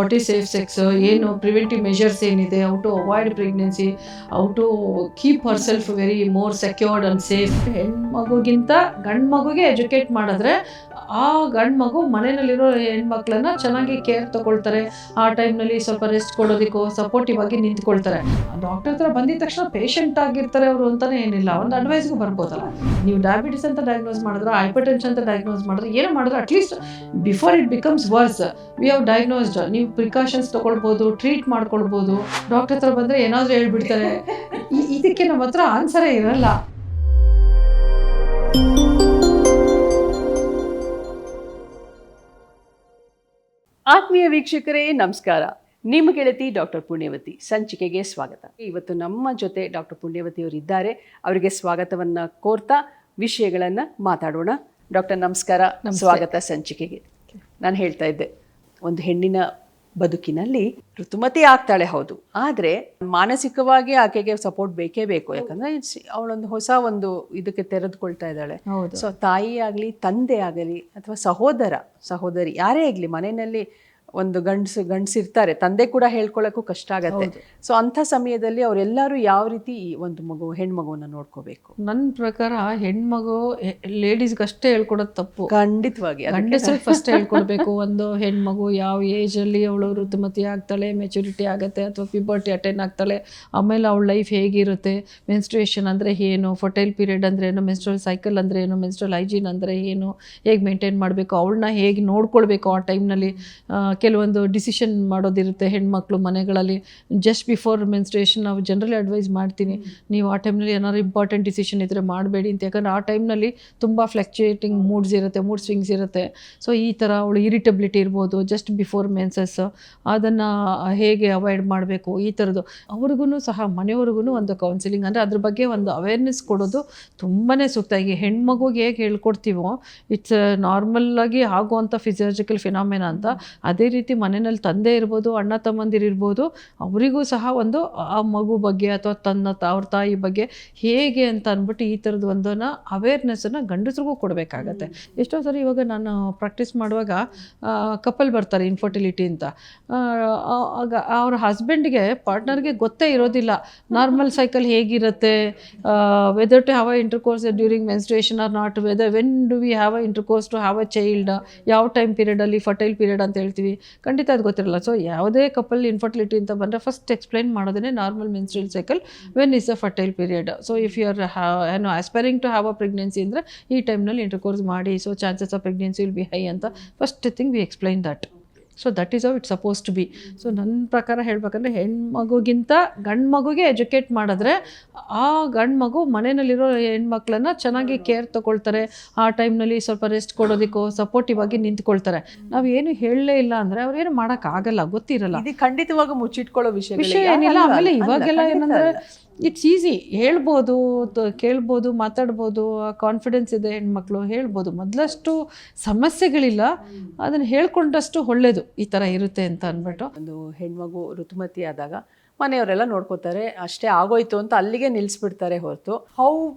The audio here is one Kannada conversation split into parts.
ವಾಟ್ ಈಸ್ ಸೇಫ್ ಸೆಕ್ಸ್, ಏನು ಪ್ರಿವೆಂಟಿವ್ ಮೆಷರ್ಸ್ ಏನಿದೆ, how to avoid pregnancy, how to keep herself very more secured and safe. ಹೆಣ್ಮಗುಗಿಂತ ಗಂಡು ಮಗುಗೆ ಎಜುಕೇಟ್ ಮಾಡಿದ್ರೆ ಆ ಗಂಡು ಮಗು ಮನೆಯಲ್ಲಿರೋ ಹೆಣ್ಮಕ್ಳನ್ನ ಚೆನ್ನಾಗಿ ಕೇರ್ ತಗೊಳ್ತಾರೆ. ಆ ಟೈಮ್ನಲ್ಲಿ ಸ್ವಲ್ಪ ರೆಸ್ಟ್ ಕೊಡೋದಕ್ಕೂ ಸಪೋರ್ಟಿವ್ ಆಗಿ ನಿಂತ್ಕೊಳ್ತಾರೆ. ಡಾಕ್ಟರ್ ಹತ್ರ ಬಂದಿದ ತಕ್ಷಣ ಪೇಷಂಟ್ ಆಗಿರ್ತಾರೆ ಅವರು ಅಂತಾನೆ ಏನಿಲ್ಲ, ಒಂದು ಅಡ್ವೈಸ್ಗೂ ಬರ್ಬೋದಲ್ಲ. ನೀವು ಡಯಾಬಿಟಿಸ್ ಅಂತ ಡಯಾಗ್ನೋಸ್ ಮಾಡಿದ್ರೆ, ಹೈಪರ್ಟೆನ್ಷನ್ ಅಂತ ಡಯಾಗ್ನೋಸ್ ಮಾಡಿದ್ರೆ, ಏನೋ ಮಾಡಿದ್ರೆ at least before it becomes worse we have diagnosed. ನೀವು ಪ್ರಿಕಾಷನ್ಸ್ ತಗೊಳ್ಬೋದು, ಟ್ರೀಟ್ ಮಾಡ್ಕೊಳ್ಬೋದು. ಡಾಕ್ಟರ್ ಹತ್ರ ಬಂದರೆ ಏನಾದರೂ ಹೇಳ್ಬಿಡ್ತಾರೆ. ಇದಕ್ಕೆ ನಮ್ಮ ಹತ್ರ ಆನ್ಸರೇ ಇರಲ್ಲ. ಆತ್ಮೀಯ ವೀಕ್ಷಕರೇ ನಮಸ್ಕಾರ. ನಿಮ್ಮ ಗೆಳತಿ ಡಾಕ್ಟರ್ ಪುಣ್ಯವತಿ ಸಂಚಿಕೆಗೆ ಸ್ವಾಗತ. ಇವತ್ತು ನಮ್ಮ ಜೊತೆ ಡಾಕ್ಟರ್ ಪುಣ್ಯವತಿ ಅವರು ಇದ್ದಾರೆ. ಅವರಿಗೆ ಸ್ವಾಗತವನ್ನು ಕೋರ್ತಾ ವಿಷಯಗಳನ್ನು ಮಾತಾಡೋಣ. ಡಾಕ್ಟರ್ ನಮಸ್ಕಾರ, ಸ್ವಾಗತ ಸಂಚಿಕೆಗೆ. ನಾನು ಹೇಳ್ತಾ ಇದ್ದೆ, ಒಂದು ಹೆಣ್ಣಿನ ಬದುಕಿನಲ್ಲಿ ಋತುಮತಿ ಆಗ್ತಾಳೆ, ಹೌದು, ಆದರೆ ಮಾನಸಿಕವಾಗಿ ಆಕೆಗೆ ಸಪೋರ್ಟ್ ಬೇಕೇ ಬೇಕು. ಯಾಕಂದರೆ ಅವಳೊಂದು ಹೊಸ ಒಂದು ಇದಕ್ಕೆ ತೆರೆದುಕೊಳ್ತಾ ಇದ್ದಾಳೆ. ಸೊ ತಾಯಿ ಆಗಲಿ, ತಂದೆ ಆಗಲಿ, ಅಥವಾ ಸಹೋದರಿ ಯಾರೇ ಆಗಲಿ, ಮನೆಯಲ್ಲಿ ಒಂದು ಗಂಡಸಿರ್ತಾರೆ, ತಂದೆ ಕೂಡ ಹೇಳ್ಕೊಳ್ಳೋಕ್ಕೂ ಕಷ್ಟ ಆಗತ್ತೆ. ಸೊ ಅಂಥ ಸಮಯದಲ್ಲಿ ಅವರೆಲ್ಲರೂ ಯಾವ ರೀತಿ ಈ ಒಂದು ಹೆಣ್ಮಗುವನ್ನ ನೋಡ್ಕೋಬೇಕು? ನನ್ನ ಪ್ರಕಾರ ಹೆಣ್ಮಗು ಲೇಡೀಸ್ಗೆ ಅಷ್ಟೇ ಹೇಳ್ಕೊಡೋದು ತಪ್ಪು. ಖಂಡಿತವಾಗಿ ಗಂಡಸರಿಗೆ ಫಸ್ಟ್ ಹೇಳ್ಕೊಡ್ಬೇಕು. ಒಂದು ಹೆಣ್ಮಗು ಯಾವ ಏಜಲ್ಲಿ ಅವಳು ಋತುಮತಿ ಆಗ್ತಾಳೆ, ಮೆಚುರಿಟಿ ಆಗುತ್ತೆ, ಅಥವಾ ಪ್ಯೂಬರ್ಟಿ ಅಟೆಂಡ್ ಆಗ್ತಾಳೆ, ಆಮೇಲೆ ಅವಳ ಲೈಫ್ ಹೇಗಿರುತ್ತೆ, ಮೆನ್ಸ್ಟ್ರುಯೇಷನ್ ಅಂದರೆ ಏನು, ಫರ್ಟೈಲ್ ಪೀರಿಯಡ್ ಅಂದರೆ ಏನು, ಮೆನ್ಸ್ಟ್ರಲ್ ಸೈಕಲ್ ಅಂದರೆ ಏನು, ಮೆನ್ಸ್ಟ್ರಲ್ ಹೈಜೀನ್ ಅಂದರೆ ಏನು, ಹೇಗೆ ಮೇಂಟೈನ್ ಮಾಡಬೇಕು, ಅವಳನ್ನ ಹೇಗೆ ನೋಡ್ಕೊಳ್ಬೇಕು ಆ ಟೈಮ್ನಲ್ಲಿ. ಕೆಲವೊಂದು ಡಿಸಿಷನ್ ಮಾಡೋದಿರುತ್ತೆ ಹೆಣ್ಮಕ್ಳು ಮನೆಗಳಲ್ಲಿ. ಜಸ್ಟ್ ಬಿಫೋರ್ ಮೆನ್ಸ್ಟ್ರುಯೇಷನ್ ನಾವು ಜನರಲಿ ಅಡ್ವೈಸ್ ಮಾಡ್ತೀನಿ, ನೀವು ಆ ಟೈಮ್ನಲ್ಲಿ ಏನಾದ್ರು ಇಂಪಾರ್ಟೆಂಟ್ ಡಿಸಿಷನ್ ಇದ್ದರೆ ಮಾಡಬೇಡಿ ಅಂತ. ಯಾಕಂದರೆ ಆ ಟೈಮ್ನಲ್ಲಿ ತುಂಬ ಫ್ಲಕ್ಚುಯೇಟಿಂಗ್ ಮೂಡ್ಸ್ ಇರುತ್ತೆ, ಮೂಡ್ ಸ್ವಿಂಗ್ಸ್ ಇರುತ್ತೆ. ಸೊ ಈ ಥರ ಅವಳು ಇರಿಟಬಿಲಿಟಿ ಇರ್ಬೋದು ಜಸ್ಟ್ ಬಿಫೋರ್ ಮೆನ್ಸಸ್, ಅದನ್ನು ಹೇಗೆ ಅವಾಯ್ಡ್ ಮಾಡಬೇಕು, ಈ ಥರದ್ದು. ಅವ್ರಿಗೂ ಸಹ ಮನೆಯವ್ರಿಗೂ ಒಂದು ಕೌನ್ಸಿಲಿಂಗ್ ಅಂದರೆ ಅದ್ರ ಬಗ್ಗೆ ಒಂದು ಅವೇರ್ನೆಸ್ ಕೊಡೋದು ತುಂಬಾ ಸೂಕ್ತ. ಈಗ ಹೆಣ್ಮಗುಗೆ ಹೇಗೆ ಹೇಳ್ಕೊಡ್ತೀವೋ, ಇಟ್ಸ್ ನಾರ್ಮಲ್ಲಾಗಿ ಆಗುವಂಥ ಫಿಸಿಯಾಲಜಿಕಲ್ ಫಿನಾಮಿನ ಅಂತ, ಅದೇ ರೀತಿ ಮನೆಯಲ್ಲಿ ತಂದೆ ಇರ್ಬೋದು, ಅಣ್ಣ ತಮ್ಮಂದಿರಿರ್ಬೋದು, ಅವರಿಗೂ ಸಹ ಒಂದು ಆ ಮಗು ಬಗ್ಗೆ ಅಥವಾ ಅವ್ರ ತಾಯಿ ಬಗ್ಗೆ ಹೇಗೆ ಅಂತ ಅಂದ್ಬಿಟ್ಟು ಈ ಥರದ್ದು ಒಂದನ್ನು ಅವೇರ್ನೆಸ್ಸನ್ನು ಗಂಡಸ್ರಿಗೂ ಕೊಡಬೇಕಾಗತ್ತೆ. ಎಷ್ಟೋ ಸರಿ ಇವಾಗ ನಾನು ಪ್ರಾಕ್ಟೀಸ್ ಮಾಡುವಾಗ ಕಪಲ್ ಬರ್ತಾರೆ ಇನ್ಫರ್ಟಿಲಿಟಿ ಅಂತ, ಆಗ ಅವ್ರ ಹಸ್ಬೆಂಡ್ಗೆ, ಪಾರ್ಟ್ನರ್ಗೆ ಗೊತ್ತೇ ಇರೋದಿಲ್ಲ ನಾರ್ಮಲ್ ಸೈಕಲ್ ಹೇಗಿರುತ್ತೆ, whether to have a intercourse during menstruation or not, whether when do we have a intercourse to have a child, ಯಾವ ಟೈಮ್ ಪೀರಿಯಡಲ್ಲಿ, ಫರ್ಟೈಲ್ ಪೀರಿಯಡ್ ಅಂತ ಹೇಳ್ತೀವಿ, ಖಂಡಿತ ಅದು ಗೊತ್ತಿರಲ್ಲ. ಸೊ ಯಾವುದೇ ಕಪಲ್ ಇನ್ಫರ್ಟಿಲಿಟಿ ಅಂತ ಬಂದರೆ ಫಸ್ಟ್ ಎಕ್ಸ್ಪ್ಲೈನ್ ಮಾಡೋದೇ normal menstrual cycle, when is a fertile period. So if you are aspiring to have a pregnancy ಅಂದರೆ ಈ ಟೈಮ್ನಲ್ಲಿ ಇಂಟರ್ಕೋರ್ಸ್ ಮಾಡಿ, so chances of pregnancy will be high ಅಂತ first thing we explain that. So that is how it's suppose to be. So ನನ್ನ ಪ್ರಕಾರ ಹೇಳ್ಬೇಕಂದ್ರೆ ಹೆಣ್ಮಗುಗಿಂತ ಗಂಡು ಮಗುಗೆ ಎಜುಕೇಟ್ ಮಾಡಿದ್ರೆ ಆ ಗಂಡು ಮಗು ಮನೆಯಲ್ಲಿರೋ ಹೆಣ್ಮಕ್ಳನ್ನ ಚೆನ್ನಾಗಿ ಕೇರ್ ತಗೊಳ್ತಾರೆ. ಆ ಟೈಮ್ನಲ್ಲಿ ಸ್ವಲ್ಪ ರೆಸ್ಟ್ ಕೊಡೋದಕ್ಕೂ ಸಪೋರ್ಟಿವ್ ಆಗಿ ನಿಂತ್ಕೊಳ್ತಾರೆ. ನಾವು ಏನು ಹೇಳಲೇ ಇಲ್ಲ ಅಂದರೆ ಅವ್ರೇನು ಮಾಡೋಕ್ಕಾಗಲ್ಲ, ಗೊತ್ತಿರಲ್ಲ. ಇದು ಖಂಡಿತವಾಗ ಮುಚ್ಚಿಟ್ಕೊಳ್ಳೋ ವಿಷಯ ಏನಿಲ್ಲ. ಆಮೇಲೆ ಇವಾಗೆಲ್ಲ ಏನಂದರೆ ಇಟ್ಸ್ ಈಸಿ, ಹೇಳ್ಬೋದು, ಕೇಳ್ಬೋದು, ಮಾತಾಡ್ಬೋದು, ಕಾನ್ಫಿಡೆನ್ಸ್ ಇದೆ ಹೆಣ್ಮಕ್ಳು, ಹೇಳ್ಬೋದು. ಮೊದಲಷ್ಟು ಸಮಸ್ಯೆಗಳಿಲ್ಲ, ಅದನ್ನು ಹೇಳ್ಕೊಂಡಷ್ಟು ಒಳ್ಳೆಯದು ಈ ಥರ ಇರುತ್ತೆ ಅಂತ ಅಂದ್ಬಿಟ್ಟು. ಒಂದು ಹೆಣ್ಮಗು ಋತುಮತಿ ಆದಾಗ ಮನೆಯವರೆಲ್ಲ ನೋಡ್ಕೋತಾರೆ, ಅಷ್ಟೇ ಆಗೋಯ್ತು ಅಂತ ಅಲ್ಲಿಗೆ ನಿಲ್ಲಿಸ್ಬಿಡ್ತಾರೆ ಹೊರತು how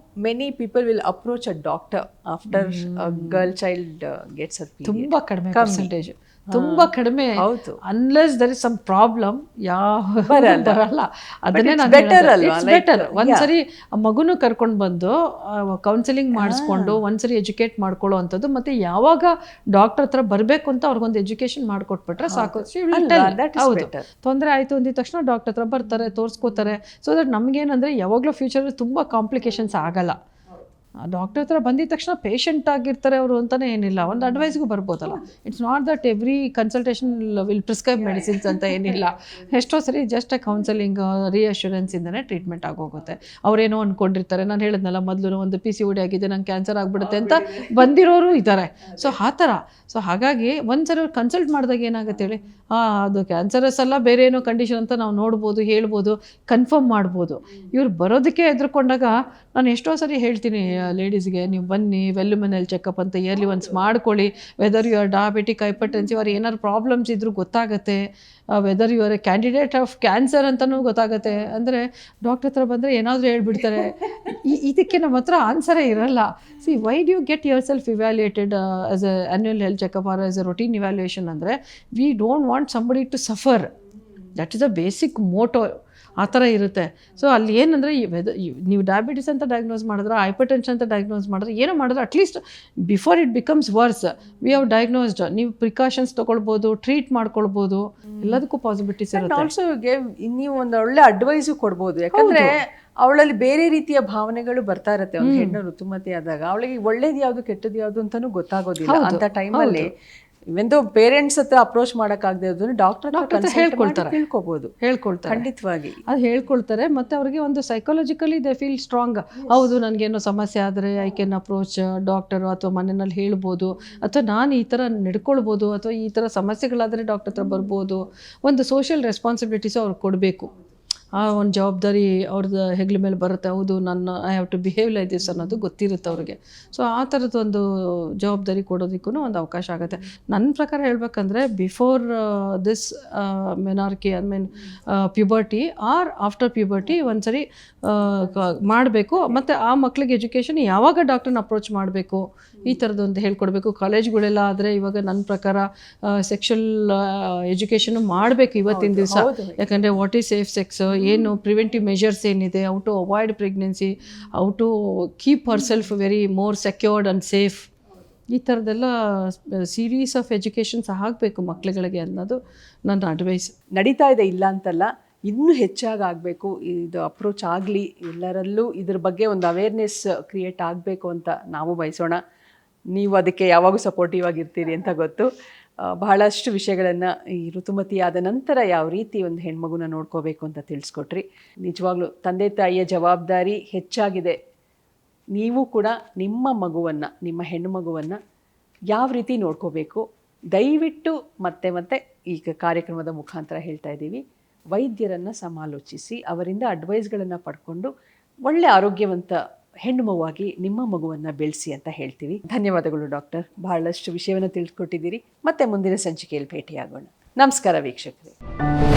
many people will approach a doctor after girl child gets a period? ತುಂಬ ಕಡಿಮೆ ಪರ್ಸೆಂಟೇಜ್, ತುಂಬ ಕಡಿಮೆ. ಹೌದು, unless there is some problem ಬರಲ್ಲ. ಅದನ್ನೇ ನಾನು ಬೆಟರ್ ಒಂದ್ಸರಿ ಮಗುನು ಕರ್ಕೊಂಡು ಬಂದು ಕೌನ್ಸಿಲಿಂಗ್ ಮಾಡಿಸ್ಕೊಂಡು ಒಂದ್ಸರಿ ಎಜುಕೇಟ್ ಮಾಡ್ಕೊಳ್ಳೋ ಅಂಥದ್ದು. ಮತ್ತೆ ಯಾವಾಗ ಡಾಕ್ಟರ್ ಹತ್ರ ಬರಬೇಕು ಅಂತ ಅವ್ರಿಗೊಂದು ಎಜುಕೇಶನ್ ಮಾಡಿಕೊಟ್ಬಿಟ್ರೆ ಸಾಕು. ಹೌದು, ತೊಂದರೆ ಆಯಿತು ಅಂದಿದ ತಕ್ಷಣ ಡಾಕ್ಟರ್ ಹತ್ರ ಬರ್ತಾರೆ, ತೋರಿಸ್ಕೋತಾರೆ. ಸೊ ದಟ್ ನಮಗೇನಂದರೆ ಯಾವಾಗಲೂ ಫ್ಯೂಚರಲ್ಲಿ ತುಂಬ ಕಾಂಪ್ಲಿಕೇಶನ್ಸ್ ಆಗಲ್ಲ. ಡಾಕ್ಟರ್ ಹತ್ರ ಬಂದಿದ ತಕ್ಷಣ ಪೇಷಂಟ್ ಆಗಿರ್ತಾರೆ ಅವರು ಅಂತಲೇ ಏನಿಲ್ಲ, ಒಂದು ಅಡ್ವೈಸ್ಗೂ ಬರ್ಬೋದಲ್ಲ. It's not that every consultation will prescribe medicines ಅಂತ ಏನಿಲ್ಲ. ಎಷ್ಟೋ ಸರಿ ಜಸ್ಟ್ ಕೌನ್ಸಲಿಂಗ್, ರಿಅಶ್ಯೂರೆನ್ಸಿಂದನೇ ಟ್ರೀಟ್ಮೆಂಟ್ ಆಗೋಗುತ್ತೆ. ಅವರೇನೋ ಅಂದ್ಕೊಂಡಿರ್ತಾರೆ, ನಾನು ಹೇಳಿದ್ನಲ್ಲ ಮೊದಲು ಒಂದು PCOD ಆಗಿದೆ, ನಂಗೆ ಕ್ಯಾನ್ಸರ್ ಆಗಿಬಿಡುತ್ತೆ ಅಂತ ಬಂದಿರೋರು ಇದ್ದಾರೆ. ಸೊ ಆ ಥರ. ಸೊ ಹಾಗಾಗಿ ಒಂದ್ಸರಿ ಅವ್ರು ಕನ್ಸಲ್ಟ್ ಮಾಡಿದಾಗ ಏನಾಗುತ್ತೆ ಹೇಳಿ, ಅದು ಕ್ಯಾನ್ಸರಸ್ ಅಲ್ಲ, ಬೇರೆ ಏನೋ ಕಂಡೀಷನ್ ಅಂತ ನಾವು ನೋಡ್ಬೋದು, ಹೇಳ್ಬೋದು, ಕನ್ಫರ್ಮ್ ಮಾಡ್ಬೋದು. ಇವ್ರು ಬರೋದಕ್ಕೆ ಹೆದರ್ಕೊಂಡಾಗ ನಾನು ಎಷ್ಟೋ ಸರಿ ಹೇಳ್ತೀನಿ, ಲೇಡೀಸ್ಗೆ ನೀವು ಬನ್ನಿ ವೆಲ್ಯುಮಿನಲ್ ಚೆಕಪ್ ಅಂತ ಇಯರ್ಲಿ ಒನ್ಸ್ ಮಾಡ್ಕೊಳ್ಳಿ. Whether you are diabetic, hypertensive ಅವ್ರು ಏನಾದ್ರು ಪ್ರಾಬ್ಲಮ್ಸ್ ಇದ್ರೂ ಗೊತ್ತಾಗುತ್ತೆ. Whether you are a candidate of cancer ಅಂತಲೂ ಗೊತ್ತಾಗುತ್ತೆ. ಅಂದರೆ ಡಾಕ್ಟರ್ ಹತ್ರ ಬಂದರೆ ಏನಾದರೂ ಹೇಳ್ಬಿಡ್ತಾರೆ. ಇದಕ್ಕೆ ನಮ್ಮ ಹತ್ರ ಆನ್ಸರೇ ಇರಲ್ಲ. See why do you get yourself evaluated as a annual health checkup or as a routine evaluation ಅಂದರೆ we don't want somebody to suffer. That is a basic motto. ಆ ಥರ ಇರುತ್ತೆ. ಸೊ ಅಲ್ಲಿ ಏನಂದರೆ ನೀವು ಡಯಾಬಿಟಿಸ್ ಅಂತ ಡಯಾಗ್ನೋಸ್ ಮಾಡಿದ್ರೆ, ಹೈಪರ್ಟೆನ್ಷನ್ ಅಂತ ಡಯಾಗ್ನೋಸ್ ಮಾಡಿದ್ರೆ, ಏನೋ ಮಾಡಿದ್ರೆ at least before it becomes worse we have diagnosed. ನೀವು ಪ್ರಿಕಾಷನ್ಸ್ ತೊಗೊಳ್ಬೋದು, ಟ್ರೀಟ್ ಮಾಡ್ಕೊಳ್ಬೋದು, ಎಲ್ಲದಕ್ಕೂ ಪಾಸಿಬಿಲಿಟೀಸ್ ಇರುತ್ತೆ. ಆಲ್ಸೋ ನೀವು ಒಂದು ಒಳ್ಳೆ ಅಡ್ವೈಸು ಕೊಡ್ಬೋದು. ಯಾಕಂದರೆ ಅವಳಲ್ಲಿ ಬೇರೆ ರೀತಿಯ ಭಾವನೆಗಳು ಬರ್ತಾ ಇರುತ್ತೆ. ಒಂದು ಹೆಣ್ಣು ಋತುಮತಿ ಆದಾಗ ಅವಳಿಗೆ ಒಳ್ಳೇದು ಯಾವುದು ಕೆಟ್ಟದ್ದು ಯಾವುದು ಅಂತಲೂ ಗೊತ್ತಾಗೋದಿಲ್ಲ. ಅಂಥ ಟೈಮಲ್ಲಿ ಇವೆಂದು ಪೇರೆಂಟ್ಸ್ ಹತ್ರ ಅಪ್ರೋಚ್ ಮಾಡೋಕ್ಕಾಗದೆ ಇರೋದನ್ನು ಡಾಕ್ಟರ್ ಹೇಳ್ಕೊಳ್ತಾರೆ, ಹೇಳ್ಕೊಳ್ತಾರೆ. ಖಂಡಿತವಾಗಿ ಅದು ಹೇಳ್ಕೊಳ್ತಾರೆ. ಮತ್ತು ಅವ್ರಿಗೆ ಒಂದು ಸೈಕಾಲಜಿಕಲಿ ದೇ ಫೀಲ್ ಸ್ಟ್ರಾಂಗ್. ಹೌದು, ನನಗೇನೋ ಸಮಸ್ಯೆ ಆದರೆ ಐ ಕ್ಯಾನ್ ಅಪ್ರೋಚ್ ಡಾಕ್ಟರು, ಅಥವಾ ಮನೆಯಲ್ಲಿ ಹೇಳ್ಬೋದು, ಅಥವಾ ನಾನು ಈ ಥರ ನಡ್ಕೊಳ್ಬೋದು, ಅಥವಾ ಈ ಥರ ಸಮಸ್ಯೆಗಳಾದರೆ ಡಾಕ್ಟರ್ ಹತ್ರ ಬರ್ಬೋದು. ಒಂದು ಸೋಷಿಯಲ್ ರೆಸ್ಪಾನ್ಸಿಬಿಲಿಟೀಸು ಅವ್ರಿಗೆ ಕೊಡಬೇಕು. ಆ ಒಂದು ಜವಾಬ್ದಾರಿ ಅವ್ರದ್ದು ಹೆಗ್ಲ ಮೇಲೆ ಬರುತ್ತೆ. ಹೌದು, I have to behave like this ಅನ್ನೋದು ಗೊತ್ತಿರುತ್ತೆ ಅವ್ರಿಗೆ. ಸೊ ಆ ಥರದ್ದು ಒಂದು ಜವಾಬ್ದಾರಿ ಕೊಡೋದಕ್ಕೂ ಒಂದು ಅವಕಾಶ ಆಗುತ್ತೆ. ನನ್ನ ಪ್ರಕಾರ ಹೇಳ್ಬೇಕಂದ್ರೆ before this menarche puberty or after puberty ಒಂದ್ಸರಿ ಮಾಡಬೇಕು. ಮತ್ತು ಆ ಮಕ್ಳಿಗೆ ಎಜುಕೇಷನ್ ಯಾವಾಗ ಡಾಕ್ಟ್ರನ್ನ ಅಪ್ರೋಚ್ ಮಾಡಬೇಕು ಈ ಥರದ್ದೊಂದು ಹೇಳ್ಕೊಡ್ಬೇಕು. ಕಾಲೇಜ್ಗಳೆಲ್ಲ ಆದರೆ ಇವಾಗ ನನ್ನ ಪ್ರಕಾರ ಸೆಕ್ಷುವಲ್ ಎಜುಕೇಷನ್ ಮಾಡಬೇಕು ಇವತ್ತಿನ ದಿವಸ. ಯಾಕಂದರೆ ವಾಟ್ ಈಸ್ ಸೇಫ್ ಸೆಕ್ಸ್, ಏನು ಪ್ರಿವೆಂಟಿವ್ ಮೆಷರ್ಸ್ ಏನಿದೆ, how to avoid pregnancy, how to keep herself very more secured and safe, ಈ ಥರದ್ದೆಲ್ಲ ಸೀರೀಸ್ ಆಫ್ ಎಜುಕೇಷನ್ಸ್ ಆಗಬೇಕು ಮಕ್ಕಳುಗಳಿಗೆ ಅನ್ನೋದು ನನ್ನ ಅಡ್ವೈಸ್. ನಡೀತಾ ಇದೆ, ಇಲ್ಲ ಅಂತಲ್ಲ, ಇನ್ನೂ ಹೆಚ್ಚಾಗಿ ಆಗಬೇಕು. ಇದು ಅಪ್ರೋಚ್ ಆಗಲಿ, ಎಲ್ಲರಲ್ಲೂ ಇದ್ರ ಬಗ್ಗೆ ಒಂದು ಅವೇರ್ನೆಸ್ ಕ್ರಿಯೇಟ್ ಆಗಬೇಕು ಅಂತ ನಾವು ಬಯಸೋಣ. ನೀವು ಅದಕ್ಕೆ ಯಾವಾಗೂ ಸಪೋರ್ಟಿವ್ ಆಗಿರ್ತೀರಿ ಅಂತ ಗೊತ್ತು. ಬಹಳಷ್ಟು ವಿಷಯಗಳನ್ನು ಈ ಋತುಮತಿ ಆದ ನಂತರ ಯಾವ ರೀತಿ ಒಂದು ಹೆಣ್ಮಗುನ ನೋಡ್ಕೋಬೇಕು ಅಂತ ತಿಳಿಸ್ಕೊಟ್ರಿ. ನಿಜವಾಗ್ಲೂ ತಂದೆ ತಾಯಿಯ ಜವಾಬ್ದಾರಿ ಹೆಚ್ಚಾಗಿದೆ. ನೀವು ಕೂಡ ನಿಮ್ಮ ಮಗುವನ್ನು, ನಿಮ್ಮ ಹೆಣ್ಣು ಮಗುವನ್ನು ಯಾವ ರೀತಿ ನೋಡ್ಕೋಬೇಕು ದಯವಿಟ್ಟು ಮತ್ತೆ ಮತ್ತೆ ಈಗ ಕಾರ್ಯಕ್ರಮದ ಮುಖಾಂತರ ಹೇಳ್ತಾ ಇದ್ದೀವಿ. ವೈದ್ಯರನ್ನು ಸಮಾಲೋಚಿಸಿ ಅವರಿಂದ ಅಡ್ವೈಸ್ಗಳನ್ನು ಪಡ್ಕೊಂಡು ಒಳ್ಳೆ ಆರೋಗ್ಯವಂತ ಹೆಣ್ಣು ಮಗುವಾಗಿ ನಿಮ್ಮ ಮಗುವನ್ನು ಬೆಳೆಸಿ ಅಂತ ಹೇಳ್ತೀವಿ. ಧನ್ಯವಾದಗಳು ಡಾಕ್ಟರ್, ಬಹಳಷ್ಟು ವಿಷಯವನ್ನು ತಿಳಿಸ್ಕೊಟ್ಟಿದ್ದೀರಿ. ಮತ್ತೆ ಮುಂದಿನ ಸಂಚಿಕೆಯಲ್ಲಿ ಭೇಟಿಯಾಗೋಣ. ನಮಸ್ಕಾರ ವೀಕ್ಷಕರೇ.